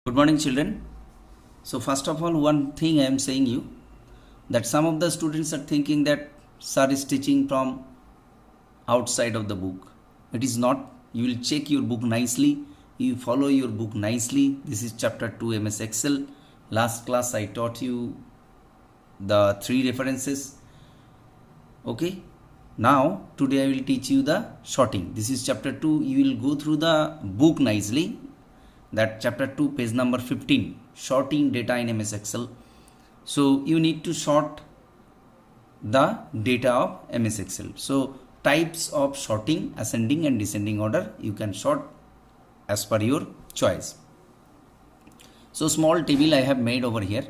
Good morning, children. So, first of all, one thing I am saying you that some of the students are thinking that sir is teaching from outside of the book. It is not. You will check your book nicely. You follow your book nicely. This is chapter 2 MS Excel. Last class I taught you the three references. Okay. Now, today I will teach you the sorting. This is chapter 2. You will go through the book nicely. That chapter 2 page number 15, sorting data in MS Excel. So you need to sort the data of MS Excel. So types of sorting, ascending and descending order, you can sort as per your choice. So small table I have made over here.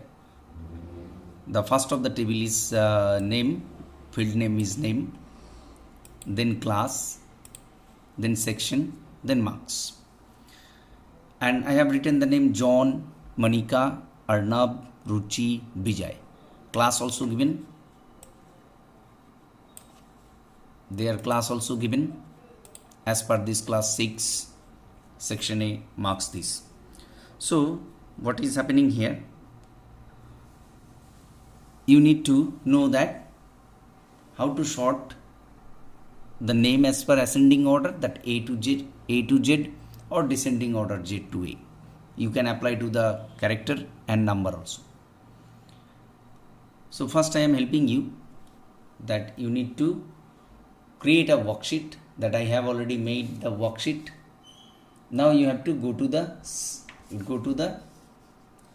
The first of the table is name, field name is name, then class, then section, then marks. And I have written the name John, Manika, Arnab, Ruchi, Bijay. Class also given. Their class also given. As per this class 6, section A marks this. So what is happening here? You need to know that how to sort the name as per ascending order, that A to Z, or descending order Z to A. You can apply to the character and number also. So first I am helping you that you need to create a worksheet, that I have already made the worksheet. Now you have to go to the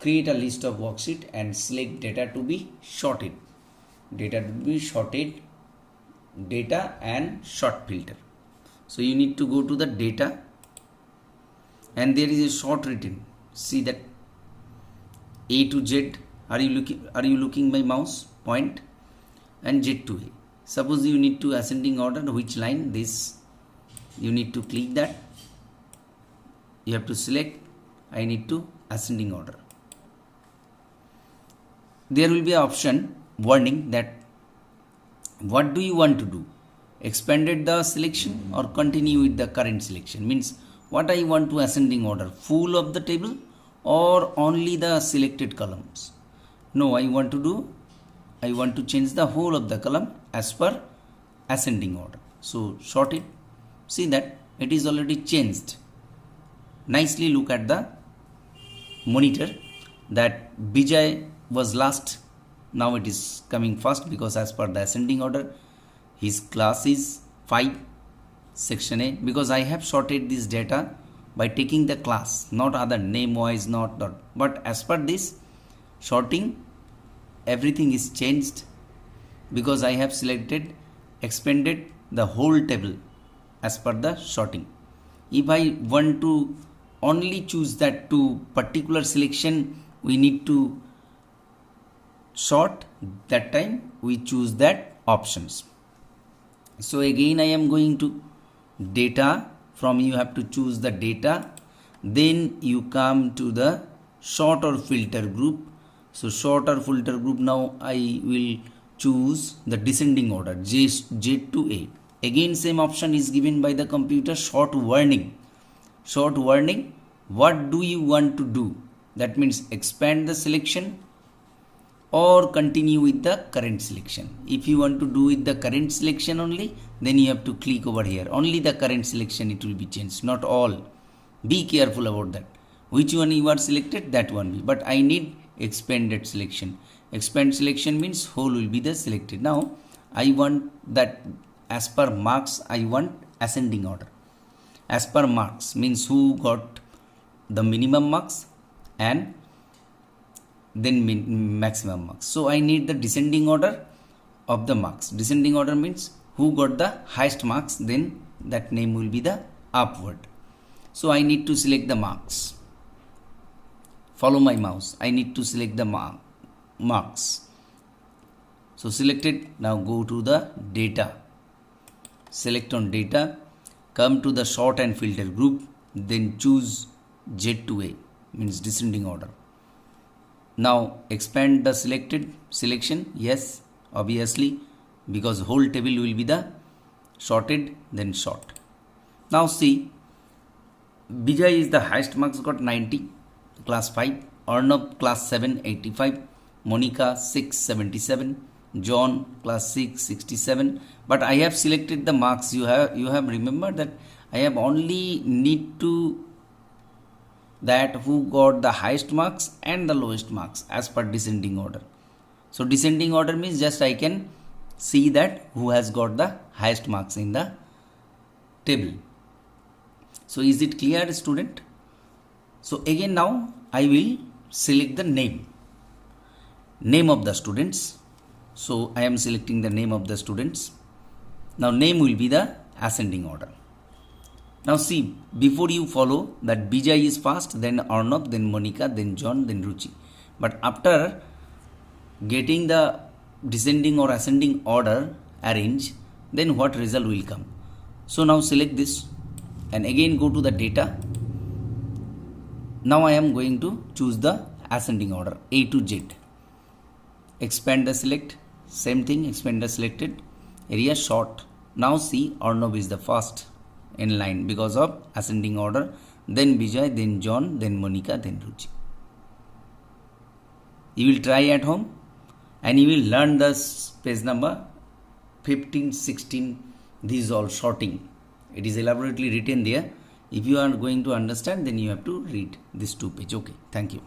create a list of worksheet and select data to be sorted. Data to be sorted, data and sort filter. So you need to go to the data, and there is a sort written. See that A to Z. Are you looking my mouse point? And Z to A. Suppose you need to ascending order, which line? This. You need to click that. You have to select. I need to ascending order. There will be an option warning that what do you want to do? Expanded the selection or continue with the current selection? Means what I want to ascending order, full of the table or only the selected columns? No, I want to change the whole of the column as per ascending order. So sort it. See that it is already changed. Nicely look at the monitor that Bijay was last. Now it is coming first because as per the ascending order, his class is 5. Section A, because I have sorted this data by taking the class, not other name wise, not dot, but as per this sorting, everything is changed because I have expanded the whole table as per the sorting. If I want to only choose that to particular selection, we need to sort. That time we choose that options. So again I am going to data. From you have to choose the data, then you come to the sort or filter group. So sort or filter group, now I will choose the descending order, Z to A. Again same option is given by the computer, sort warning. Sort warning, what do you want to do? That means expand the selection or continue with the current selection. If you want to do with the current selection only, then you have to click over here. Only the current selection it will be changed, not all. Be careful about that. Which one you are selected, that one will. But I need expanded selection. Expand selection means whole will be the selected. Now I want that as per marks, I want ascending order. As per marks means who got the minimum marks and then maximum marks. So I need the descending order of the marks. Descending order means who got the highest marks, then that name will be the upward. So I need to select the marks. Follow my mouse. I need to select the marks. So selected. Now go to the data. Select on data. Come to the sort and filter group. Then choose Z to A, means descending order. Now expand the selection. Yes, obviously, because whole table will be the sorted, then sort. Now see, Bijay is the highest marks, got 90. class 5, Arnab class 7 85, Monica 6 77, John class 6 67. But I have selected the marks. You have remembered that I have only need to that who got the highest marks and the lowest marks as per descending order. So descending order means just I can see that who has got the highest marks in the table. So is it clear, student? So again now I will select the name of the students. So I am selecting the name of the students. Now name will be the ascending order. Now see, before you follow that Bijay is first, then Arnab, then Monica, then John, then Ruchi. But after getting the descending or ascending order arranged, then what result will come? So now select this and again go to the data. Now I am going to choose the ascending order A to Z. Expand the select, same thing, expand the selected area short. Now see, Arnab is the first in line because of ascending order, then Bijay, then John, then Monica, then Ruchi. You will try at home and you will learn the page number 15, 16, these all sorting. It is elaborately written there. If you are going to understand, then you have to read this 2 pages. Okay, thank you.